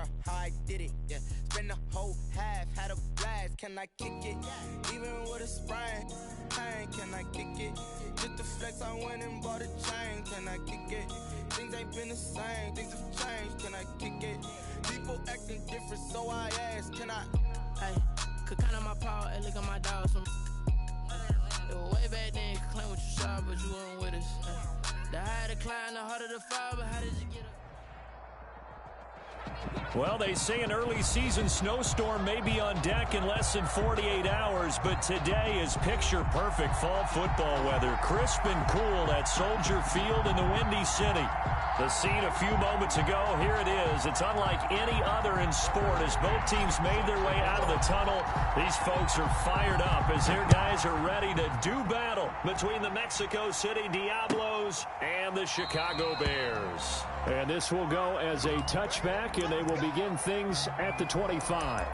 her how I did it, yeah. Spend the whole half, had a blast, can I kick it? Even with a sprain, pain, can I kick it? Just the flex, I went and bought a chain, can I kick it? Things ain't been the same, things have changed, can I kick it? People acting different, so I ask, can I? Hey, could count on my power, hey, look at my dogs. It was way back then, you could claim what you saw, but you weren't with us. The higher the climb, the harder the fall, but how did you get up? Well, they say an early season snowstorm may be on deck in less than 48 hours, but today is picture-perfect fall football weather. Crisp and cool at Soldier Field in the Windy City. The scene a few moments ago, here it is. It's unlike any other in sport as both teams made their way out of the tunnel. These folks are fired up as their guys are ready to do battle between the Mexico City Diablos and the Chicago Bears. And this will go as a touchback, and they will begin things at the 25.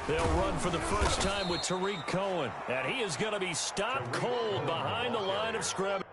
They'll run for the first time with Tariq Cohen, and he is going to be stopped cold behind the line of scrimmage.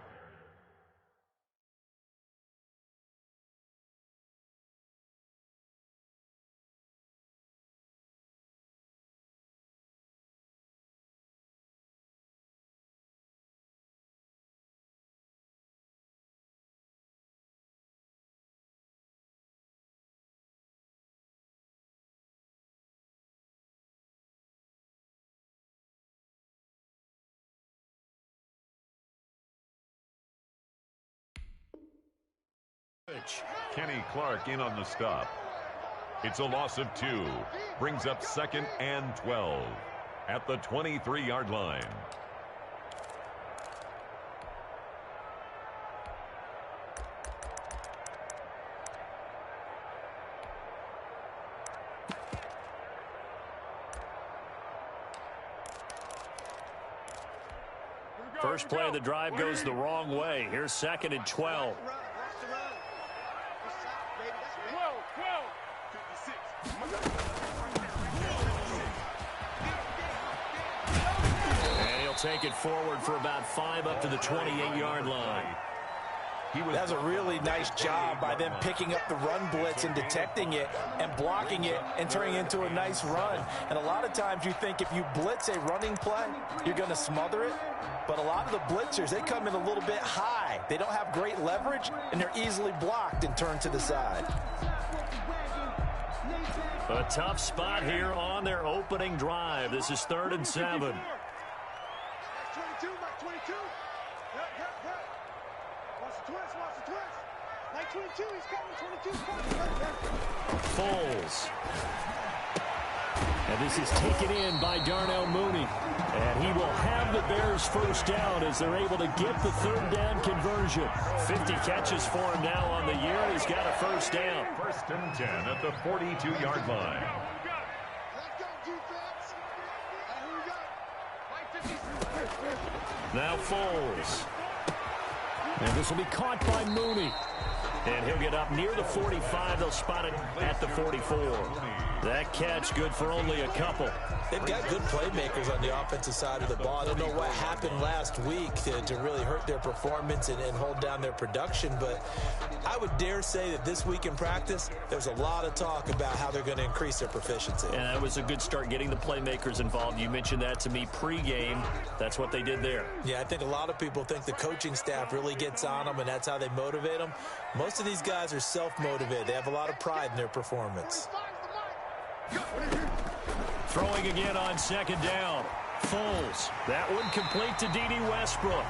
Kenny Clark in on the stop. It's a loss of 2. Brings up 2nd and 12 at the 23-yard line. First play of the drive goes the wrong way. Here's 2nd and 12. And he'll take it forward for about 5 up to the 28-yard line. That's a really nice job by them picking up the run blitz and detecting it and blocking it and turning it into a nice run. And a lot of times you think if you blitz a running play, you're going to smother it. But a lot of the blitzers, they come in a little bit high. They don't have great leverage, and they're easily blocked and turned to the side. A tough spot here on their opening drive. This is 3rd and 7. Foles. And this is taken in by Darnell Mooney. And he will have the Bears first down as they're able to get the 3rd down conversion. 50 catches for him now on the year. He's got a first down. 1st and 10 at the 42-yard line. Now Foles. And this will be caught by Mooney. And he'll get up near the 45. They'll spot it at the 44. That catch good for only a couple. They've got good playmakers on the offensive side of the ball. I don't know what happened last week to really hurt their performance and hold down their production, but I would dare say that this week in practice, there's a lot of talk about how they're going to increase their proficiency. And that was a good start getting the playmakers involved. You mentioned that to me pregame. That's what they did there. Yeah, I think a lot of people think the coaching staff really gets on them, and that's how they motivate them. Most of these guys are self-motivated. They have a lot of pride in their performance. Throwing again on 2nd down. Foles. That one complete to D.D. Westbrook.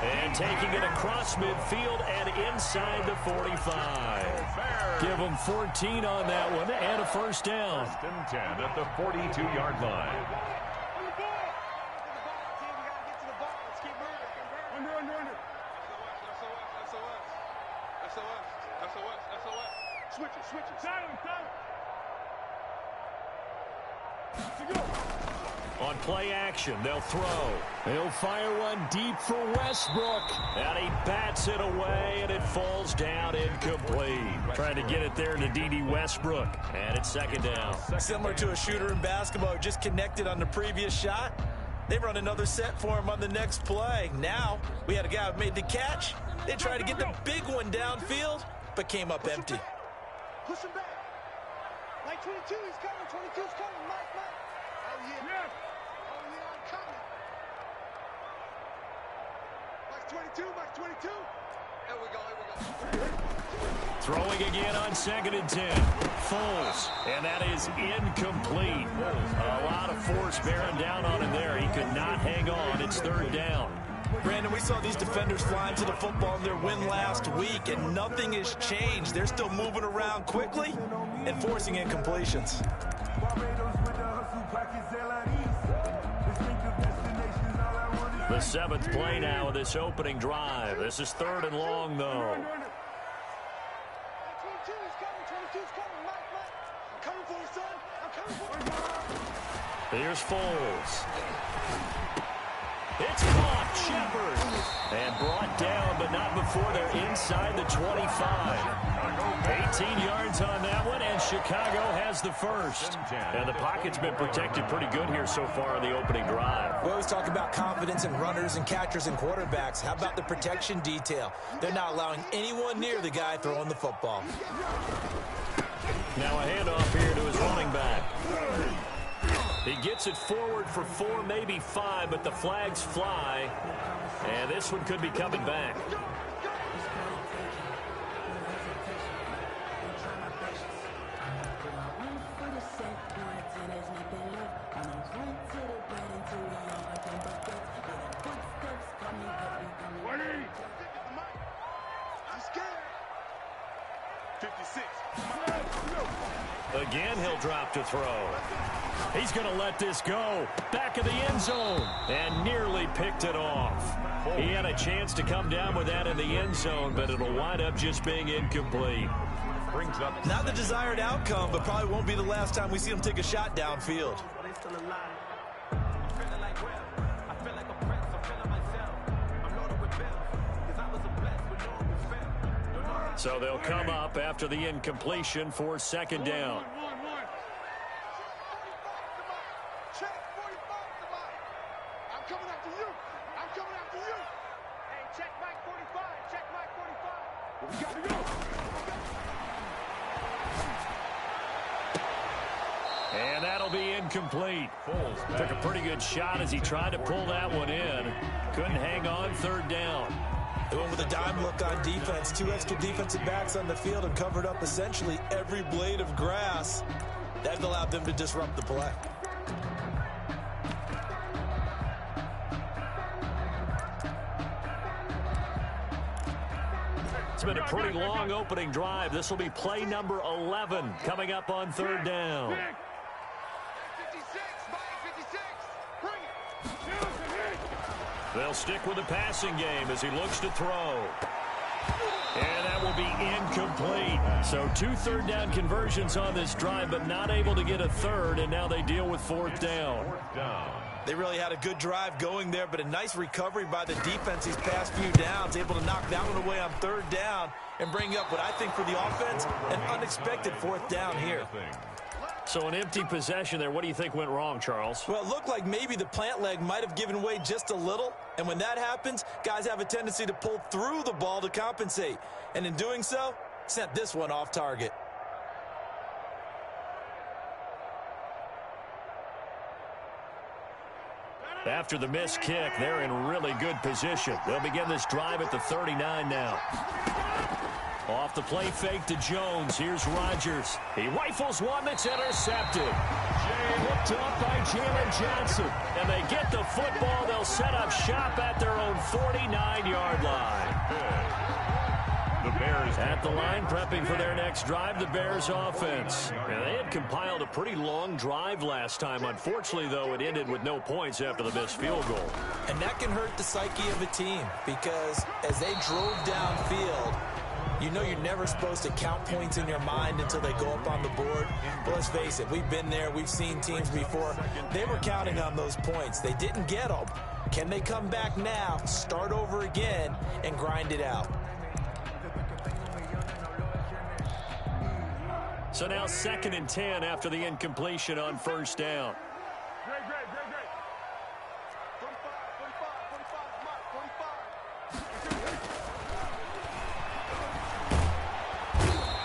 And taking it across midfield and inside the 45. Give them 14 on that one and a first down. 1st and 10 at the 42-yard line. On play action, they'll throw. He'll fire one deep for Westbrook. And he bats it away, and it falls down incomplete. Trying to get it there to D.D. Westbrook. And it's second down. Similar to a shooter in basketball, just connected on the previous shot. They run another set for him on the next play. Now, we had a guy who made the catch. They tried to get the big one downfield, but came up empty. Push him back. Like 22, he's coming. 22's coming. Mike. Oh, yeah. Oh, yeah, I'm coming. Mike's 22. Here we go. Throwing again on 2nd and 10. Foles. And that is incomplete. A lot of force bearing down on him there. He could not hang on. It's 3rd down. Brandon, we saw these defenders flying to the football in their win last week, and nothing has changed. They're still moving around quickly and forcing incompletions. The 7th play now of this opening drive. This is 3rd and long, though. 22's coming. Mike. I'm coming for you, son. I'm coming for you. Here's Foles. It's caught. Shepard. And brought down, but not before they're inside the 25. 18 yards on that one, and Chicago has the first. And the pocket's been protected pretty good here so far in the opening drive. We always talk about confidence in runners and catchers and quarterbacks. How about the protection detail? They're not allowing anyone near the guy throwing the football. Now a handoff here to his running back. He gets it forward for 4, maybe 5, but the flags fly. And this one could be coming back. Again, he'll drop to throw. He's going to let this go. Back of the end zone. And nearly picked it off. He had a chance to come down with that in the end zone, but it'll wind up just being incomplete. Brings up not the desired outcome, but probably won't be the last time we see him take a shot downfield. So they'll come up after the incompletion for 2nd down. Check 45 to Mike. I'm coming after you. Hey, check Mike 45. Check Mike 45. We got to go. And that'll be incomplete. Took a pretty good shot as he tried to pull that one in. Couldn't hang on. 3rd down. They went with a dime look on defense. 2 extra defensive backs on the field and covered up essentially every blade of grass. That allowed them to disrupt the play. It's been a pretty long opening drive. This will be play number 11 coming up on 3rd down. 56, Mike 56. Bring it. They'll stick with the passing game as he looks to throw. And that will be incomplete. So 2 3rd down conversions on this drive, but not able to get a 3rd, and now they deal with 4th down. They really had a good drive going there, but a nice recovery by the defense these past few downs, able to knock that one away on 3rd down and bring up what I think for the offense, an unexpected 4th down here. So an empty possession there. What do you think went wrong, Charles? Well, it looked like maybe the plant leg might have given way just a little, and when that happens, guys have a tendency to pull through the ball to compensate, and in doing so, sent this one off target. After the missed kick, they're in really good position. They'll begin this drive at the 39 now. Off the play fake to Jones. Here's Rodgers. He rifles one that's intercepted. Picked up by Jalen Johnson. And they get the football. They'll set up shop at their own 49-yard line. the Bears at the line, prepping for their next drive, the Bears offense. And they had compiled a pretty long drive last time. Unfortunately, though, it ended with no points after the missed field goal. And that can hurt the psyche of a team because as they drove downfield, You know you're never supposed to count points in your mind until they go up on the board. But let's face it, we've been there. We've seen teams before. They were counting on those points. They didn't get them. Can they come back now, start over again, and grind it out? So now 2nd and 10 after the incompletion on first down. Great.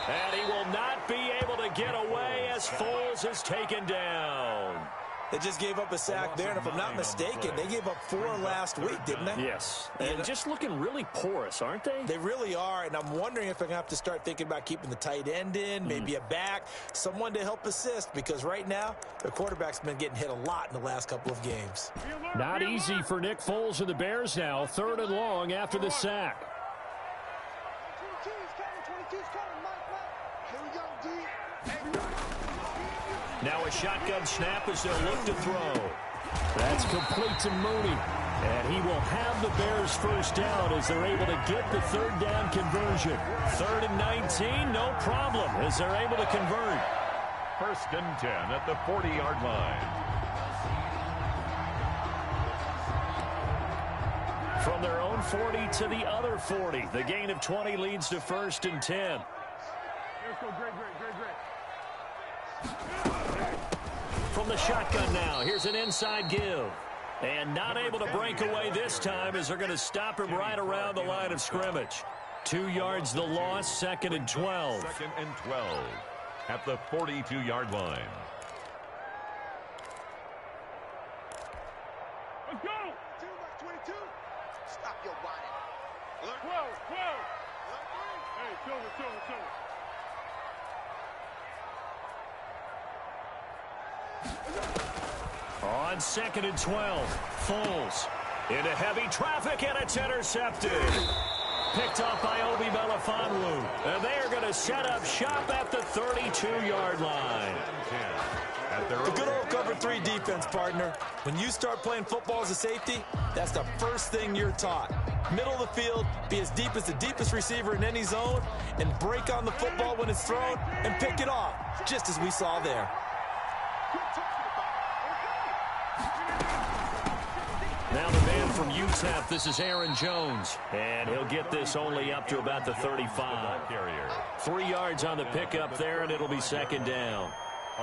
And he will not be able to get away as Foles is taken down. They just gave up a sack there, and if I'm not mistaken, they gave up 4 last week, didn't they? Yes. And just looking really porous, aren't they? They really are, and I'm wondering if they're going to have to start thinking about keeping the tight end in, maybe a back, someone to help assist, because right now, their quarterback's been getting hit a lot in the last couple of games. Not easy for Nick Foles and the Bears now. 3rd and long after the sack. 22's coming, Mike. Here we go, D. Now a shotgun snap as they'll look to throw. That's complete to Mooney. And he will have the Bears first down as they're able to get the 3rd down conversion. 3rd and 19, no problem as they're able to convert. 1st and 10 at the 40-yard line. From their own 40 to the other 40. The gain of 20 leads to 1st and 10. Let's go, great. From the shotgun now, here's an inside give. And not able to break away this time as they're going to stop him right around the line of scrimmage. 2 yards the loss, 2nd and 12. 2nd and 12 at the 42-yard line. Let's go. 22. Stop your whining. 12. Hey, Silver. On 2nd and 12, Foles into heavy traffic, and it's intercepted. Picked off by Obi Melifonwu. And they are going to set up shop at the 32-yard line. The good old cover 3 defense, partner. When you start playing football as a safety, that's the first thing you're taught. Middle of the field, be as deep as the deepest receiver in any zone, and break on the football when it's thrown, and pick it off, just as we saw there. Now the man from UTEP, this is Aaron Jones. And he'll get this only up to about the 35. 3 yards on the pickup there, and it'll be 2nd down.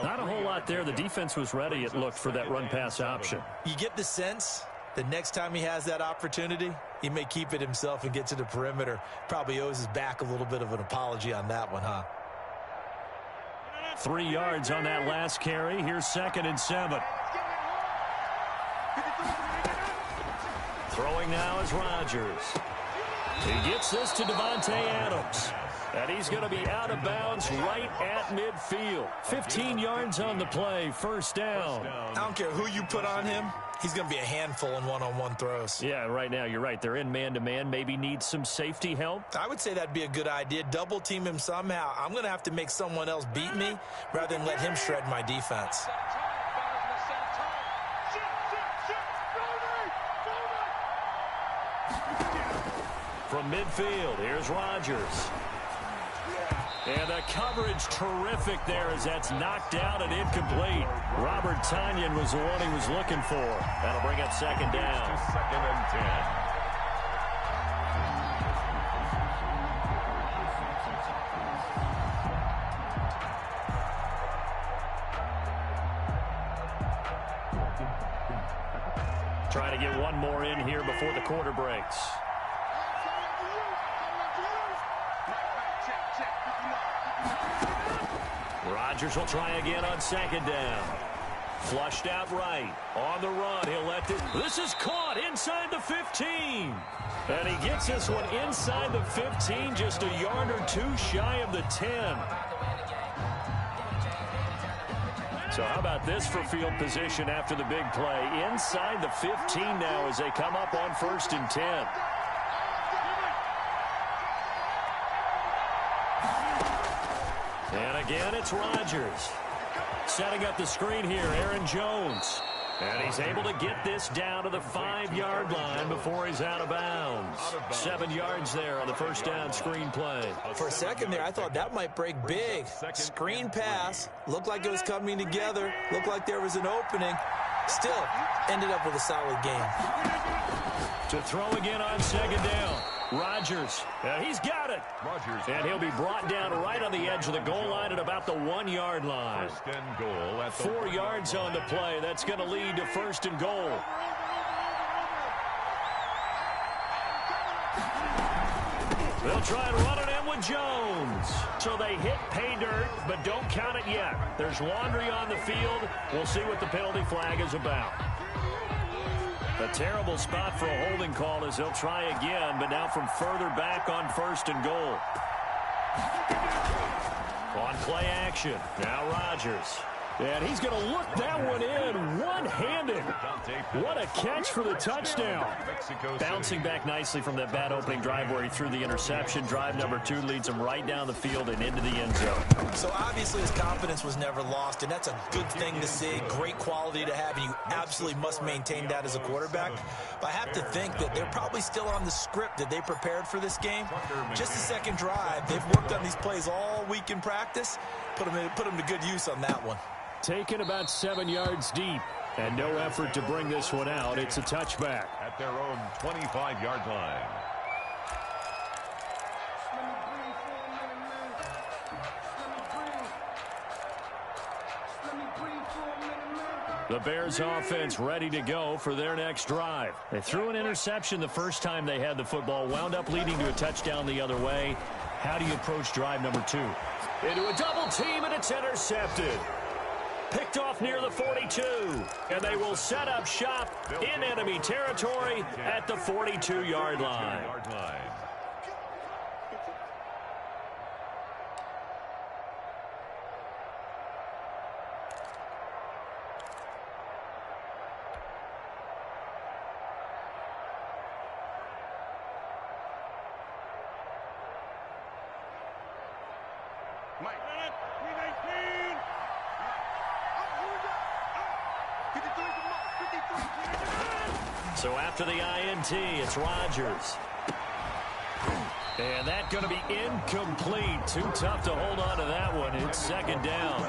Not a whole lot there. The defense was ready, it looked, for that run-pass option. You get the sense the next time he has that opportunity, he may keep it himself and get to the perimeter. Probably owes his back a little bit of an apology on that one, huh? 3 yards on that last carry. Here's 2nd and 7. Throwing now is Rodgers. He gets this to Devontae Adams. And he's going to be out of bounds right at midfield. 15 yards on the play, 1st down. I don't care who you put on him. He's going to be a handful in one-on-one throws. Yeah, right now you're right. They're in man-to-man. Maybe need some safety help. I would say that'd be a good idea. Double team him somehow. I'm going to have to make someone else beat me rather than let him shred my defense. From midfield, here's Rodgers. And the coverage terrific there as that's knocked out and incomplete. Robert Tonyan was the one he was looking for. That'll bring up 2nd down. 2nd and 10. Trying to get one more in here before the quarter breaks. Rodgers will try again on 2nd down. Flushed out right. On the run, he'll let it. This is caught inside the 15. And he gets this one inside the 15, just a yard or 2 shy of the 10. So how about this for field position after the big play? Inside the 15 now as they come up on 1st and 10. And again, it's Rodgers. Setting up the screen here, Aaron Jones. And he's able to get this down to the 5-yard line before he's out of bounds. 7 yards there on the first down screen play. For a second there, I thought that might break big. Screen pass. Looked like it was coming together. Looked like there was an opening. Still, ended up with a solid game. To throw again on second down. Rodgers. He's got it. And he'll be brought down right on the edge of the goal line at about the 1-yard line. 4 yards on the play. That's going to lead to 1st and goal. They'll try and run it in with Jones. So they hit pay dirt, but don't count it yet. There's laundry on the field. We'll see what the penalty flag is about. A terrible spot for a holding call as they'll try again, but now from further back on 1st and goal. On play action, now Rodgers. And he's going to look that one in one-handed. What a catch for the touchdown. Bouncing back nicely from that bad opening drive where he threw the interception. Drive number 2 leads him right down the field and into the end zone. So obviously his confidence was never lost, and that's a good thing to see. Great quality to have, and you absolutely must maintain that as a quarterback. But I have to think that they're probably still on the script that they prepared for this game. Just the second drive. They've worked on these plays all week in practice. Put them to good use on that one. Taken about 7 yards deep, and no effort to bring this one out. It's a touchback. At their own 25-yard line. The Bears offense ready to go for their next drive. They threw an interception the first time they had the football, wound up leading to a touchdown the other way. How do you approach drive number 2? Into a double team, and it's intercepted. Picked off near the 42, and they will set up shop in enemy territory at the 42-yard line. So after the INT, it's Rodgers. And that's going to be incomplete. Too tough to hold on to that one. It's second down.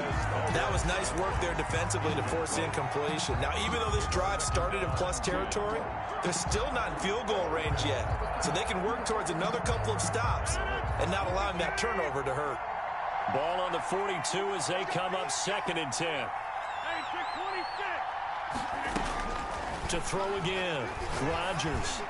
That was nice work there defensively to force incompletion. Now, even though this drive started in plus territory, they're still not in field goal range yet. So they can work towards another couple of stops and not allowing that turnover to hurt. Ball on the 42 as they come up 2nd and 10. To throw again, Rodgers.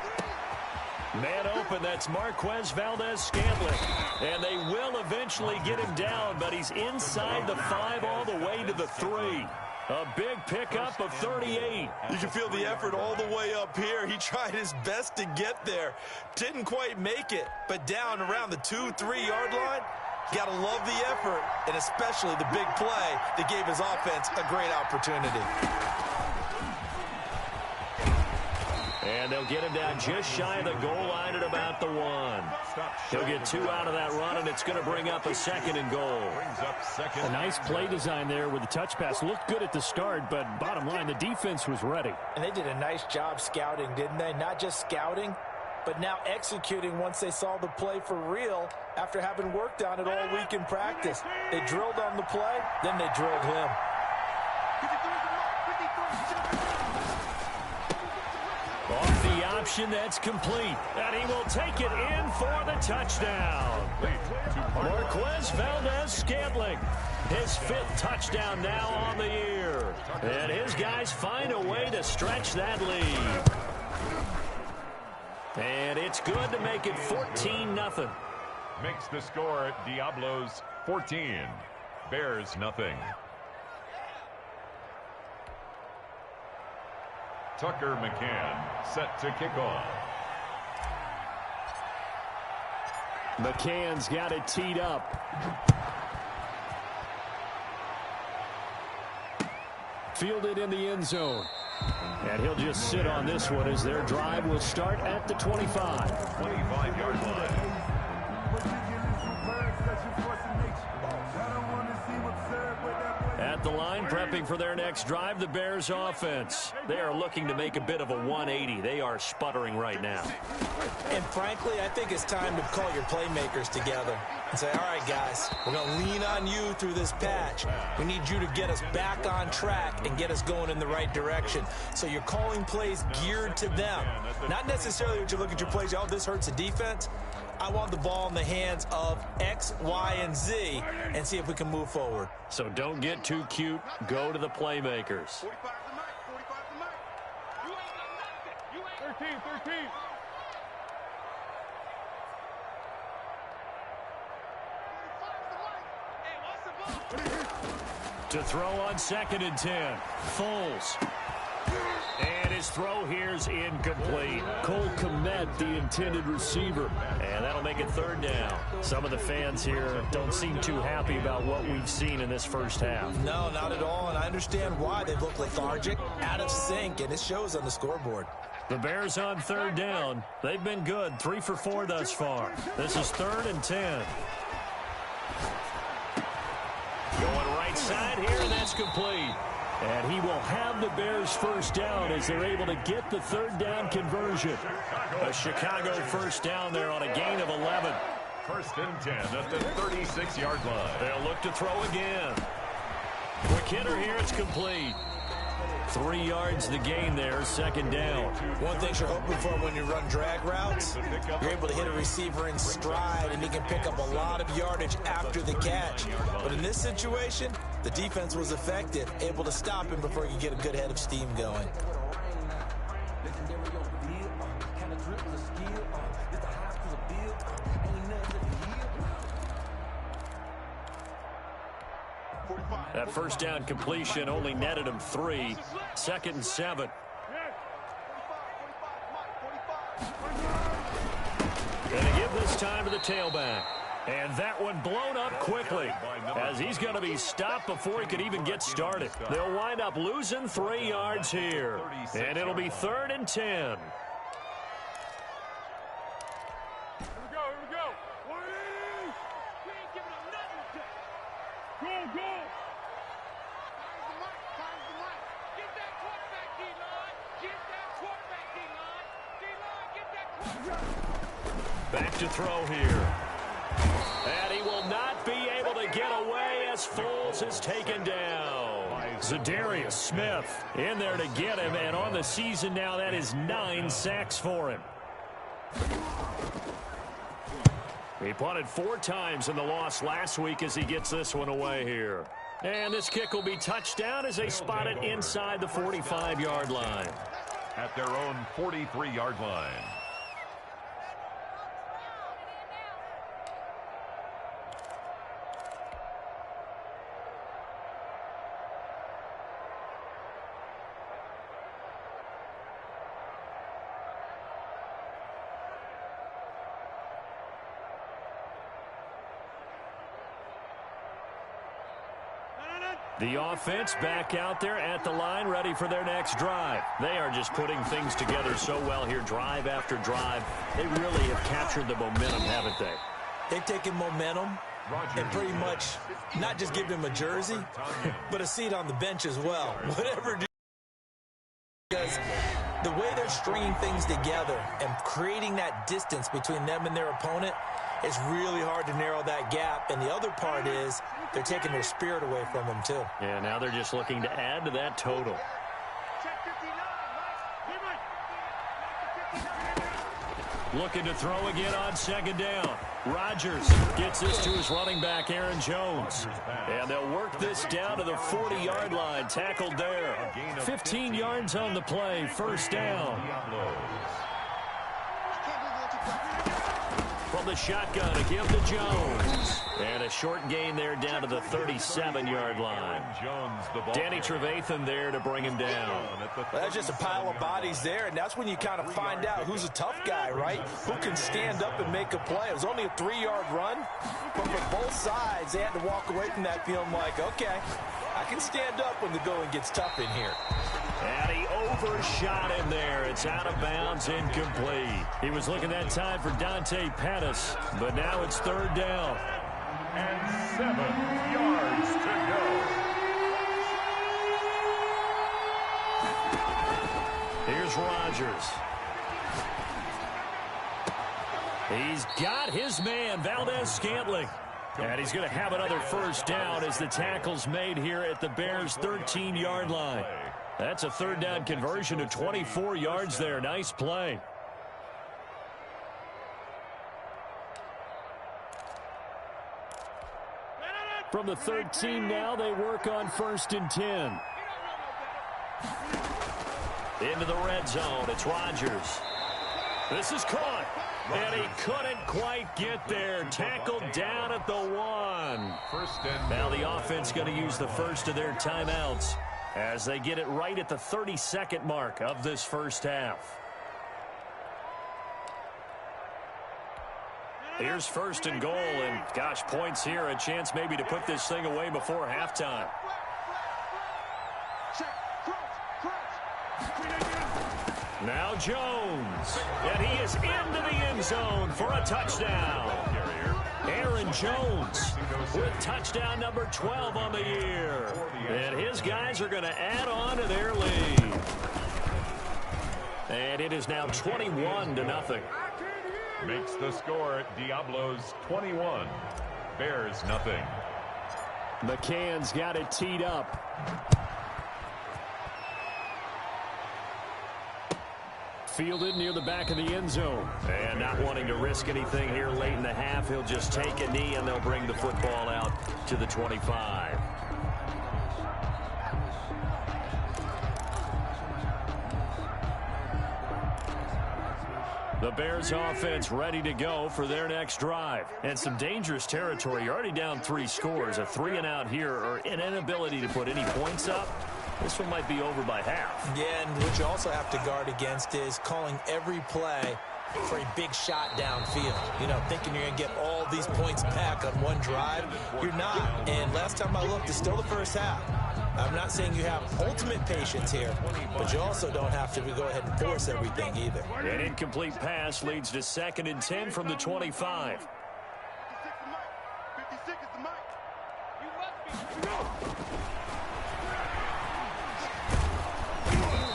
Man open, that's Marquez Valdez-Scantling. And they will eventually get him down, but he's inside the 5 all the way to the 3. A big pickup of 38. You can feel the effort all the way up here. He tried his best to get there. Didn't quite make it, but down around the 2-3-yard line, got to love the effort, and especially the big play that gave his offense a great opportunity. And they'll get him down just shy of the goal line at about the 1. He'll get 2 out of that run, and it's going to bring up a 2nd and goal. A nice play design there with the touch pass. Looked good at the start, but bottom line, the defense was ready. And they did a nice job scouting, didn't they? Not just scouting, but now executing once they saw the play for real after having worked on it all week in practice. They drilled on the play, then they drilled him. Off the option, that's complete. And he will take it in for the touchdown. Marquez Valdez-Scantling, his 5th touchdown now on the year. And his guys find a way to stretch that lead. And it's good to make it 14-0. Makes the score Diablos 14, Bears nothing. Tucker McCann set to kick off. McCann's got it teed up. Fielded in the end zone. And he'll just sit on this one as their drive will start at the 25. 25-yard line. At at the line, prepping for their next drive. The Bears offense. They are looking to make a bit of a 180. They are sputtering right now. And frankly, I think it's time to call your playmakers together and say, all right, guys, we're going to lean on you through this patch. We need you to get us back on track and get us going in the right direction. So you're calling plays geared to them. Not necessarily that you look at your plays, oh, this hurts the defense. I want the ball in the hands of X, Y, and Z and see if we can move forward. So don't get too cute. Go to the playmakers. 45 the mic, 45 the mic. You ain't got nothing. You ain't 13. To throw on 2nd and 10. Foles. And his throw here's incomplete. Cole Kmet, the intended receiver. And that'll make it 3rd down. Some of the fans here don't seem too happy about what we've seen in this first half. No, not at all, and I understand why. They look lethargic, out of sync, and it shows on the scoreboard. The Bears on 3rd down. They've been good, 3 for 4 thus far. This is 3rd and 10. Going right side here, and that's complete. And he will have the Bears first down as they're able to get the 3rd down conversion. A Chicago first down there on a gain of 11. 1st and 10 at the 36-yard line. They'll look to throw again. Quick hitter here, it's complete. 3 yards the gain there, 2nd down. One thing you're hoping for when you run drag routes, you're able to hit a receiver in stride, and he can pick up a lot of yardage after the catch. But in this situation, the defense was effective, able to stop him before he could get a good head of steam going. That first down completion only netted him 3. 2nd and 7. Gonna give this time to the tailback. And that one blown up quickly as he's going to be stopped before he could even get started. They'll wind up losing 3 yards here. And it'll be 3rd and 10. Here we go. 180. We ain't giving up nothing. Go. Fires the mic. Get that quarterback, D-line. Get that quarterback, D-line. D-line, get that quarterback. Back to throw here. And he will not be able to get away as Foles is taken down. Zadarius Smith in there to get him, and on the season now, that is 9 sacks for him. He punted 4 times in the loss last week as he gets this one away here. And this kick will be touchdown as they spot it inside the 45-yard line. At their own 43-yard line. The offense back out there at the line, ready for their next drive. They are just putting things together so well here, drive after drive. They really have captured the momentum, haven't they? They've taken momentum and pretty much not just given him a jersey, but a seat on the bench as well. Whatever. Because the way they're stringing things together and creating that distance between them and their opponent, it's really hard to narrow that gap. And the other part is they're taking their spirit away from them, too. Yeah, now they're just looking to add to that total. Looking to throw again on 2nd down. Rodgers gets this to his running back, Aaron Jones. And they'll work this down to the 40-yard line. Tackled there. 15 yards on the play. First down. From the shotgun, a give to Jones. And a short gain there down to the 37-yard line. Danny Trevathan there to bring him down. That's just a pile of bodies there, and that's when you kind of find out who's a tough guy, right? Who can stand up and make a play. It was only a 3-yard run, but for both sides, they had to walk away from that feeling like, okay, I can stand up when the going gets tough in here. And he overshot him there. It's out of bounds, incomplete. He was looking that time for Dante Pettis, but now it's 3rd down. And 7 yards to go. Here's Rodgers. He's got his man, Valdez-Scantling. And he's going to have another first down as the tackle's made here at the Bears' 13-yard line. That's a third down conversion of 24 yards there. Nice play. From the 13 now, they work on 1st and 10. Into the red zone. It's Rodgers. This is caught. And he couldn't quite get there. Tackled down at the 1. Now the offense going to use the first of their timeouts as they get it right at the 32nd mark of this first half. Here's 1st and goal, and gosh, points here, a chance maybe to put this thing away before halftime. Now Jones, and he is into the end zone for a touchdown. Aaron Jones with touchdown number 12 on the year. And his guys are going to add on to their lead. And it is now 21-0. Makes the score Diablos 21. Bears nothing. McCann's got it teed up. Fielded near the back of the end zone. And not wanting to risk anything here late in the half, he'll just take a knee and they'll bring the football out to the 25. The Bears offense ready to go for their next drive. And some dangerous territory. You're already down 3 scores. A 3-and-out here or an inability to put any points up. This one might be over by half. Yeah, and what you also have to guard against is calling every play for a big shot downfield. You know, thinking you're going to get all these points back on one drive. You're not. And last time I looked, it's still the first half. I'm not saying you have ultimate patience here, but you also don't have to go ahead and force everything either. An incomplete pass leads to 2nd and 10 from the 25. 56 is the mic. You must be.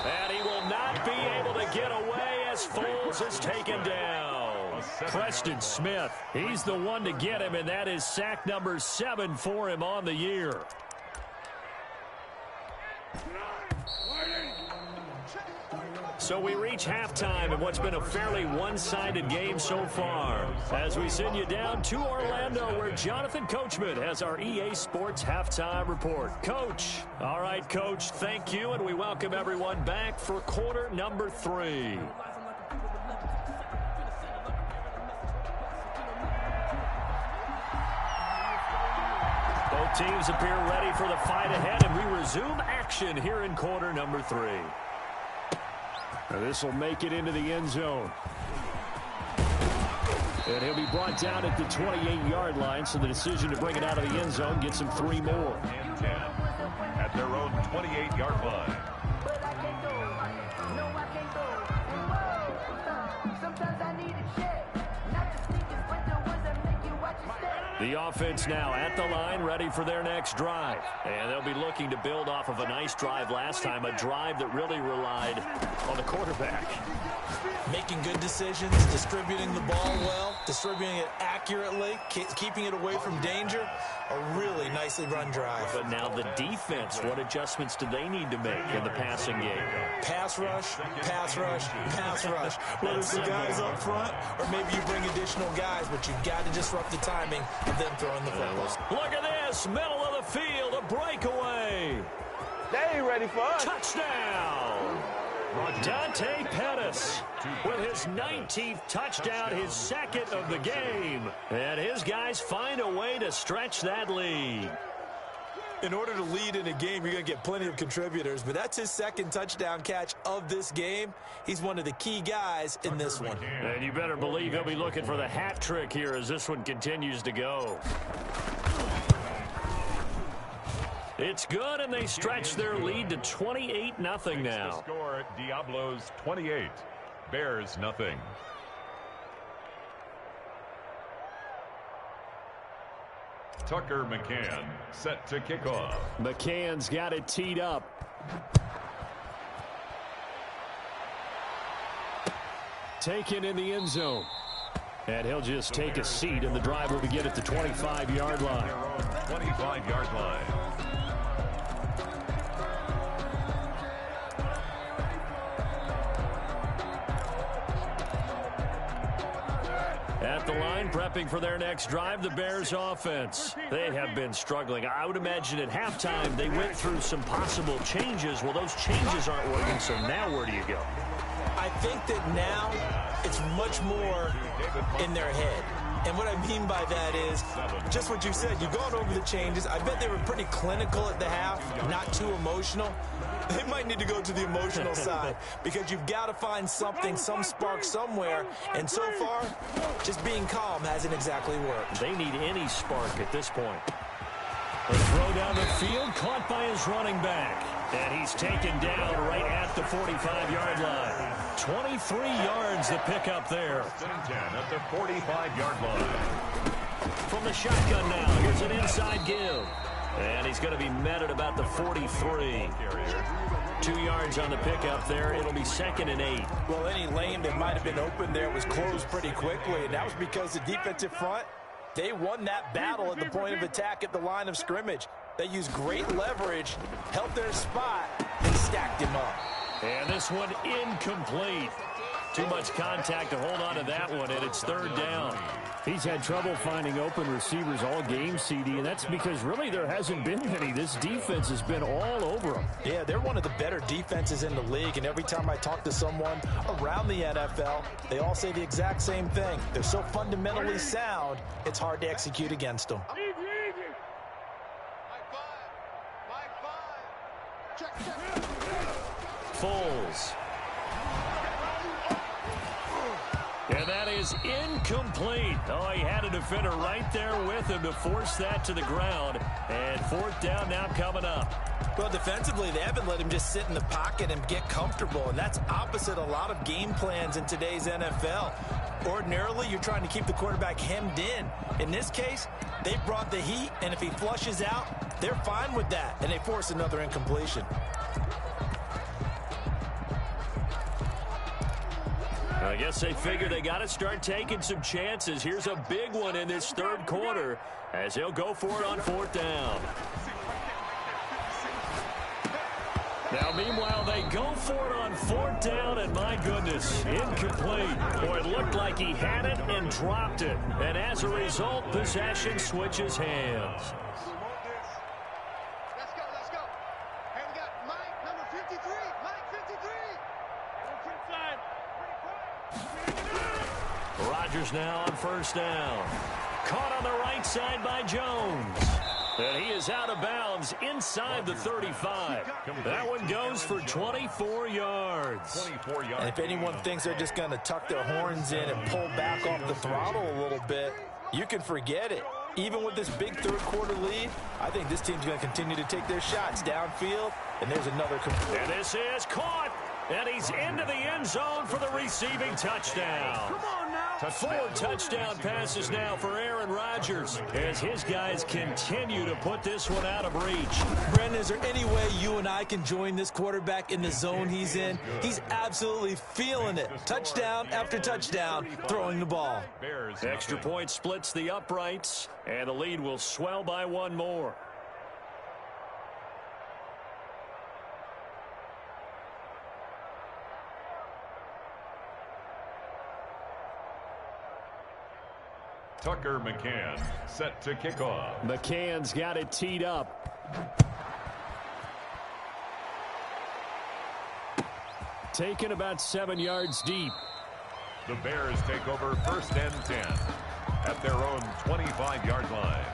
And he will not be able to get away as Foles is taken down. Preston Smith, he's the one to get him, and that is sack number 7 for him on the year. So we reach halftime in what's been a fairly one-sided game so far. As we send you down to Orlando, where Jonathan Coachman has our EA Sports Halftime Report. Coach. All right, Coach, thank you, and we welcome everyone back for quarter number 3. Both teams appear ready for the fight ahead, and we resume action here in quarter number 3. This will make it into the end zone. And he'll be brought down at the 28-yard line, so the decision to bring it out of the end zone gets him 3 more. And 10 at their own 28-yard line. The offense now at the line, ready for their next drive. And they'll be looking to build off of a nice drive last time, a drive that really relied on the quarterback. Making good decisions, distributing the ball well, distributing it accurately, keeping it away from danger. A really nicely run drive. But now the defense, what adjustments do they need to make in the passing game? Pass rush, pass rush, pass rush. Whether it's the guys up front or maybe you bring additional guys, but you've got to disrupt the timing of them throwing the football. Look at this, middle of the field, a breakaway. They ain't ready for us. Touchdown. Dante Pettis with his 19th touchdown, his 2nd of the game. And his guys find a way to stretch that lead. In order to lead in a game, you're going to get plenty of contributors, but that's his 2nd touchdown catch of this game. He's one of the key guys in this one. And you better believe he'll be looking for the hat trick here as this one continues to go. It's good, and they stretch their lead to 28-0 now. The score, Diablos 28, Bears nothing. Tucker McCann set to kick off. McCann's got it teed up. taken in the end zone. And he'll just take a seat, and the drive will begin at the 25-yard line. 25-yard line. At the line, prepping for their next drive, the Bears offense. They have been struggling. I would imagine at halftime they went through some possible changes. Well, those changes aren't working, so now where do you go? I think that now it's much more in their head. And what I mean by that is just what you said. You've gone over the changes. I bet they were pretty clinical at the half, not too emotional. They might need to go to the emotional side because you've got to find something, some spark somewhere. And so far, just being calm hasn't exactly worked. They need any spark at this point. A throw down the field, caught by his running back. And he's taken down right at the 45-yard line. 23 yards to pick up there. 10 at the 45-yard line. From the shotgun now, here's an inside give. And he's going to be met at about the 43. 2 yards on the pickup there. It'll be 2nd and 8. Well, any lane that might have been open there was closed pretty quickly, and that was because the defensive front, they won that battle at the point of attack at the line of scrimmage. They used great leverage, held their spot, and stacked him up. And this one incomplete. Too much contact to hold on to that one, and it's 3rd down. He's had trouble finding open receivers all game, CD, and that's because really there hasn't been many. This defense has been all over them. Yeah, they're one of the better defenses in the league, and every time I talk to someone around the NFL, they all say the exact same thing. They're so fundamentally sound, it's hard to execute against them. Foles. And that is incomplete. Oh, he had a defender right there with him to force that to the ground. And 4th down now coming up. Well, defensively, they haven't let him just sit in the pocket and get comfortable, and that's opposite a lot of game plans in today's NFL. Ordinarily, you're trying to keep the quarterback hemmed in. In this case, they brought the heat, and if he flushes out, they're fine with that, and they force another incompletion. I guess they figure they got to start taking some chances. Here's a big one in this 3rd quarter as he'll go for it on 4th down. Now, meanwhile, they go for it on 4th down, and my goodness, incomplete. Boy, it looked like he had it and dropped it. And as a result, possession switches hands. Let's go. Hey, we got Mike, number 53. Mike, 53. Rodgers now on 1st down. Caught on the right side by Jones. And he is out of bounds inside the 35. That one goes for 24 yards. And if anyone thinks they're just going to tuck their horns in and pull back off the throttle a little bit, you can forget it. Even with this big 3rd quarter lead, I think this team's going to continue to take their shots downfield, and there's another complete. And this is caught. And he's into the end zone for the receiving touchdown. Come on now. 4 touchdown passes now for Aaron Rodgers as his guys continue to put this one out of reach. Brendan, is there any way you and I can join this quarterback in the zone he's in? He's absolutely feeling it. Touchdown after touchdown, throwing the ball. Extra point splits the uprights, and the lead will swell by 1 more. Tucker McCann set to kick off. McCann's got it teed up. Taken about 7 yards deep. The Bears take over 1st and 10 at their own 25-yard line.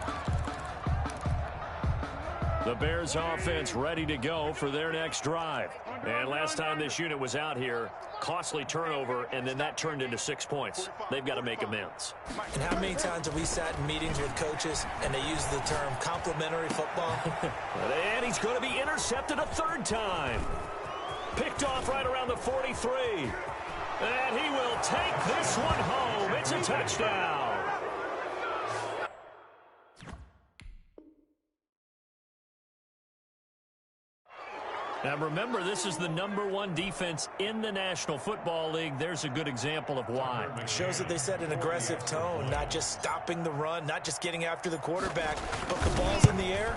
The Bears offense ready to go for their next drive. And last time this unit was out here, costly turnover, and then that turned into 6 points. They've got to make amends. And how many times have we sat in meetings with coaches and they use the term complimentary football? And he's going to be intercepted a 3rd time. Picked off right around the 43. And he will take this one home. It's a touchdown. Now remember, this is the #1 defense in the National Football League. There's a good example of why. It shows that they set an aggressive tone, not just stopping the run, not just getting after the quarterback, but the ball's in the air.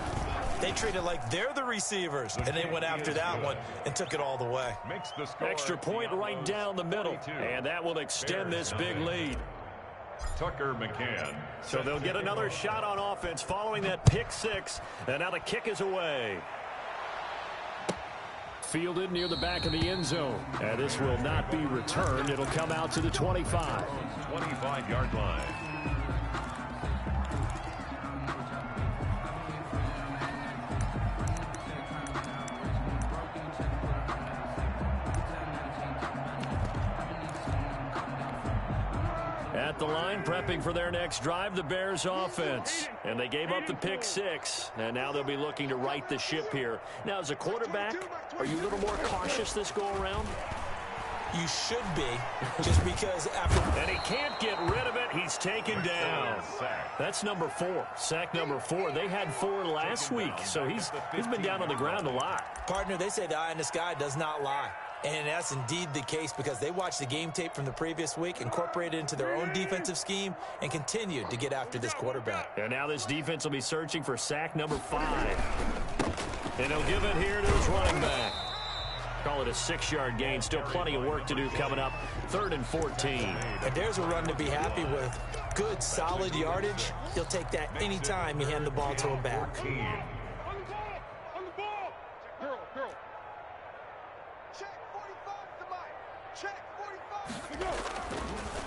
They treat it like they're the receivers, and they went after that one and took it all the way. Extra point right down the middle, and that will extend this big lead. Tucker McCann. So they'll get another shot on offense following that pick six, and now the kick is away. Fielded near the back of the end zone, and this will not be returned. It'll come out to the 25. 25-yard line. At the line, prepping for their next drive, the Bears offense. And they gave up the pick six, and now they'll be looking to right the ship here. Now, as a quarterback, are you a little more cautious this go-around? You should be, just because after... And he can't get rid of it. He's taken down. That's number 4, sack number 4. They had 4 last week, so he's been down on the ground a lot. Partner, they say the eye in the sky does not lie. And that's indeed the case because they watched the game tape from the previous week, incorporated it into their own defensive scheme, and continued to get after this quarterback. And now this defense will be searching for sack number 5. And he'll give it here to his running back. Call it a 6-yard gain. Still plenty of work to do coming up. 3rd and 14. And there's a run to be happy with. Good, solid yardage. He'll take that anytime you hand the ball to him back.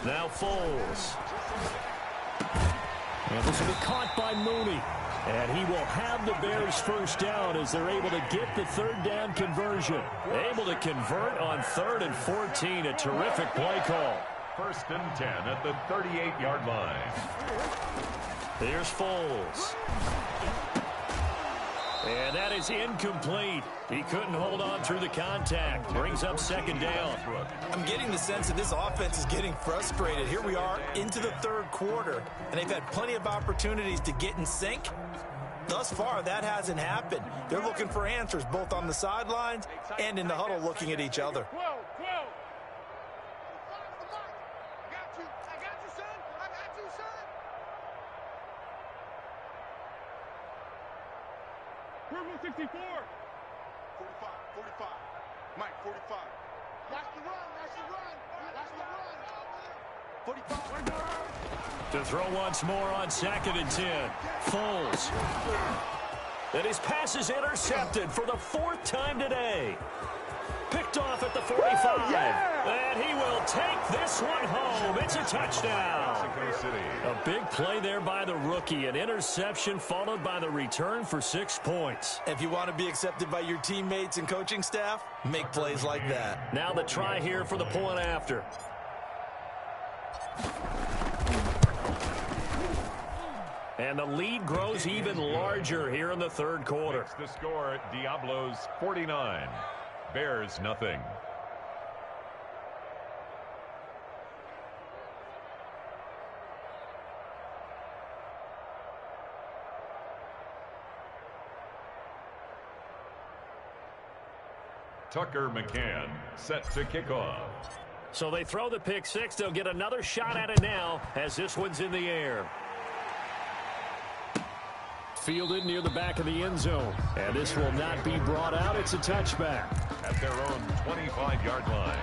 Now Foles. And this will be caught by Mooney. And he will have the Bears first down as they're able to get the 3rd down conversion. Able to convert on 3rd and 14. A terrific play call. 1st and 10 at the 38-yard line. Here's Foles. And that is incomplete. He couldn't hold on through the contact. Brings up 2nd down. I'm getting the sense that this offense is getting frustrated. Here we are into the 3rd quarter, and they've had plenty of opportunities to get in sync. Thus far, that hasn't happened. They're looking for answers both on the sidelines and in the huddle looking at each other. Purple 64. 45. Mike, 45. Watch the run. Watch the run. 45. To throw once more on 2nd and 10. Foles. And his pass is intercepted for the 4th time today. Picked off at the 45. And he will take this one home. It's a touchdown. A big play there by the rookie. An interception followed by the return for 6 points. If you want to be accepted by your teammates and coaching staff, make plays like that. Now the try here for the point after. And the lead grows even larger here in the 3rd quarter. It's the score, Diablos 49. Bears nothing. Tucker McCann set to kick off. So they throw the pick six. They'll get another shot at it now as this one's in the air. Fielded near the back of the end zone. And this will not be brought out. It's a touchback. At their own 25-yard line.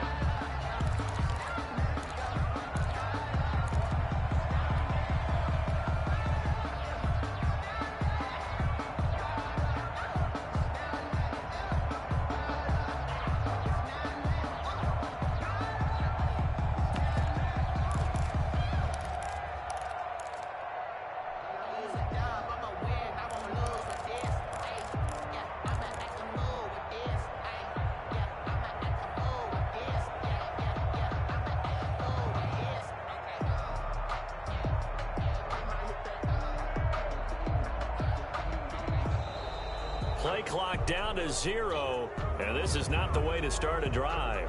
Play clock down to 0, and this is not the way to start a drive.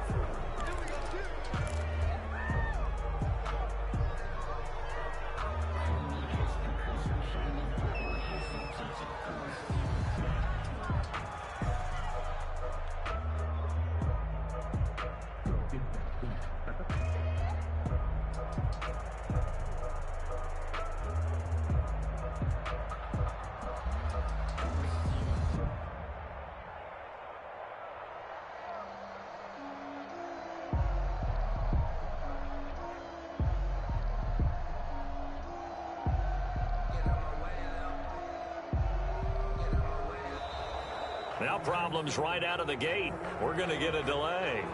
Now problems right out of the gate. We're going to get a delay.